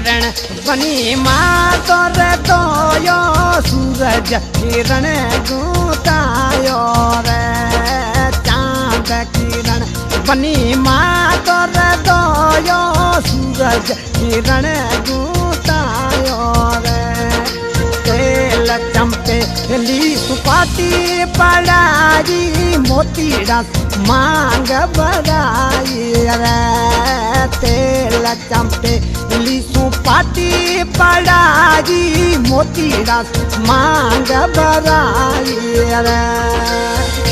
किरण बनी माँ तोरे तो यो सूरज किरण गुतायो रे चांद किरण बनी माँ तोरे तो यो सूरज किरण गुतायो रे तेल चंपे ली सुपाती पड़ाई मोतीड़ा मांग बराई रे तेल चंपे ली सुपाती पड़ाई मोतीड़ा मांग बराई रे।